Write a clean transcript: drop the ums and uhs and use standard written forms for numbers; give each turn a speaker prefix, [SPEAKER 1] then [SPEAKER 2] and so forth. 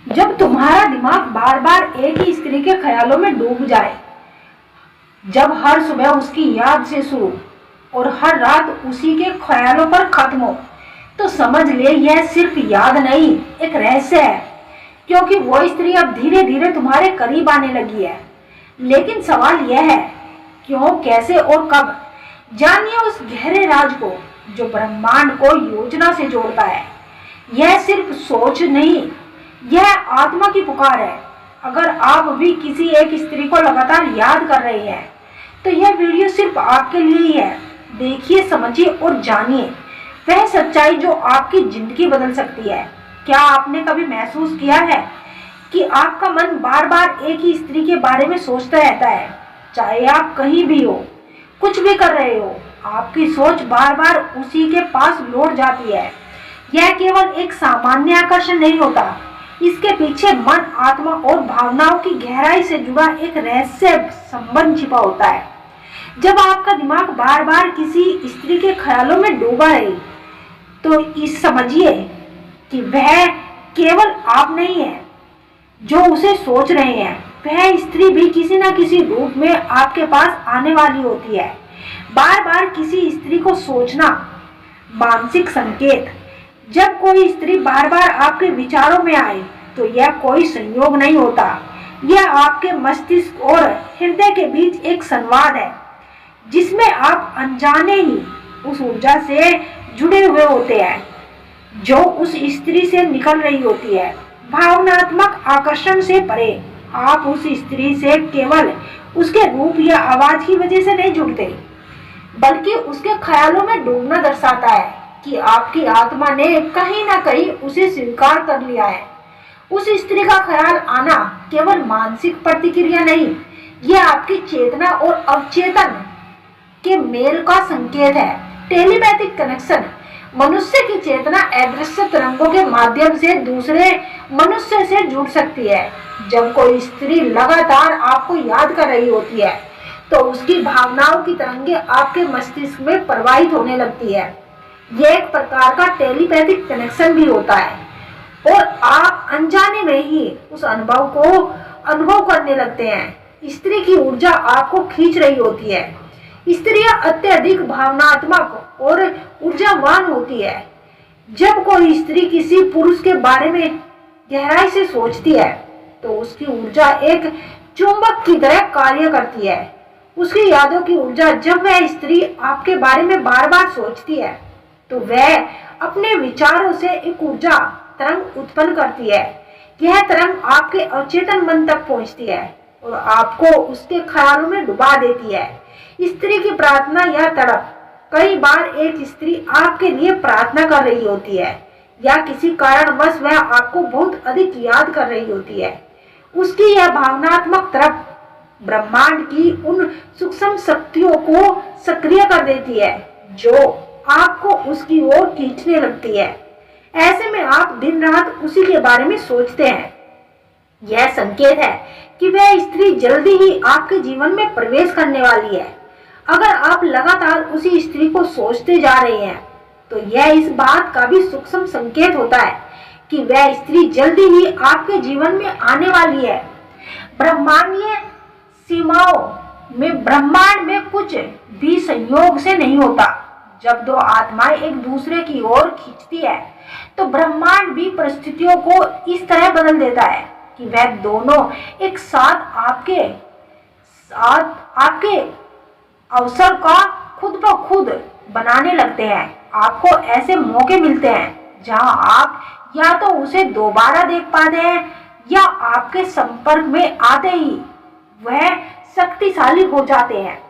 [SPEAKER 1] जब तुम्हारा दिमाग बार बार एक ही स्त्री के ख्यालों में डूब जाए, जब हर सुबह उसकी याद से शुरू और हर रात उसी के ख्यालों पर खत्म हो, तो समझ ले यह सिर्फ याद नहीं, एक रहस्य है। क्योंकि वो स्त्री अब धीरे धीरे तुम्हारे करीब आने लगी है। लेकिन सवाल यह है, क्यों, कैसे और कब? जानिए उस गहरे राज को जो ब्रह्मांड को योजना से जोड़ता है। यह सिर्फ सोच नहीं, यह आत्मा की पुकार है। अगर आप भी किसी एक स्त्री को लगातार याद कर रहे हैं, तो यह वीडियो सिर्फ आपके लिए ही है। देखिए, समझिए और जानिए वह सच्चाई जो आपकी जिंदगी बदल सकती है। क्या आपने कभी महसूस किया है कि आपका मन बार बार एक ही स्त्री के बारे में सोचता रहता है? चाहे आप कहीं भी हो, कुछ भी कर रहे हो, आपकी सोच बार बार उसी के पास लौट जाती है। यह केवल एक सामान्य आकर्षण नहीं होता, इसके पीछे मन, आत्मा और भावनाओं की गहराई से जुड़ा एक रहस्य संबंध छिपा होता है। जब आपका दिमाग बार बार किसी स्त्री के ख्यालों में डूबा रहे, तो इस समझिए कि वह केवल आप नहीं है जो उसे सोच रहे हैं। वह स्त्री भी किसी न किसी रूप में आपके पास आने वाली होती है। बार बार किसी स्त्री को सोचना मानसिक संकेत। जब कोई स्त्री बार बार आपके विचारों में आए, तो यह कोई संयोग नहीं होता, यह आपके मस्तिष्क और हृदय के बीच एक संवाद है, जिसमें आप अनजाने ही उस ऊर्जा से जुड़े हुए होते हैं जो उस स्त्री से निकल रही होती है। भावनात्मक आकर्षण से परे, आप उस स्त्री से केवल उसके रूप या आवाज की वजह से नहीं जुड़ते, बल्कि उसके ख्यालों में डूबना दर्शाता है कि आपकी आत्मा ने कहीं ना कहीं उसे स्वीकार कर लिया है। उस स्त्री का ख्याल आना केवल मानसिक प्रतिक्रिया नहीं, यह आपकी चेतना और अवचेतन के मेल का संकेत है। Telepathic connection. मनुष्य की चेतना अदृश्य तरंगों के माध्यम से दूसरे मनुष्य से जुड़ सकती है। जब कोई स्त्री लगातार आपको याद कर रही होती है, तो उसकी भावनाओं की तरंगें आपके मस्तिष्क में प्रवाहित होने लगती है। यह एक प्रकार का टेलीपैथिक कनेक्शन भी होता है, और आप अनजाने में ही उस अनुभव को अनुभव करने लगते हैं। स्त्री की ऊर्जा आपको खींच रही होती है। स्त्रियां अत्यधिक भावनात्मक और ऊर्जावान होती है। जब कोई स्त्री किसी पुरुष के बारे में गहराई से सोचती है, तो उसकी ऊर्जा एक चुंबक की तरह कार्य करती है। उसकी यादों की ऊर्जा। जब वह स्त्री आपके बारे में बार बार सोचती है, तो वह अपने विचारों से एक ऊर्जा तरंग उत्पन्न करती है। यह तरंग आपके अवचेतन मन तक पहुंचती है और आपको उसके ख्यालों में डुबा देती है। स्त्री की प्रार्थना या तड़प। कई बार एक स्त्री आपके लिए प्रार्थना कर रही होती है, या किसी कारणवश वह आपको बहुत अधिक याद कर रही होती है। उसकी यह भावनात्मक तड़प ब्रह्मांड की उन सूक्ष्म शक्तियों को सक्रिय कर देती है जो आपको उसकी ओर खींचने लगती है। ऐसे में आप दिन रात उसी के बारे में सोचते हैं। यह संकेत है कि वह स्त्री जल्दी ही आपके जीवन में प्रवेश करने वाली है। अगर आप लगातार उसी स्त्री को सोचते जा रहे हैं, तो यह इस बात का भी सूक्ष्म संकेत होता है कि वह स्त्री जल्दी ही आपके जीवन में आने वाली है। ब्रह्मांडीय सीमाओं में, ब्रह्मांड में कुछ भी संयोग से नहीं होता। जब दो आत्माएं एक दूसरे की ओर खींचती है, तो ब्रह्मांड भी परिस्थितियों को इस तरह बदल देता है कि वह दोनों एक साथ आपके अवसर का खुद ब खुद बनाने लगते हैं। आपको ऐसे मौके मिलते हैं जहां आप या तो उसे दोबारा देख पाते हैं, या आपके संपर्क में आते ही वह शक्तिशाली हो जाते हैं।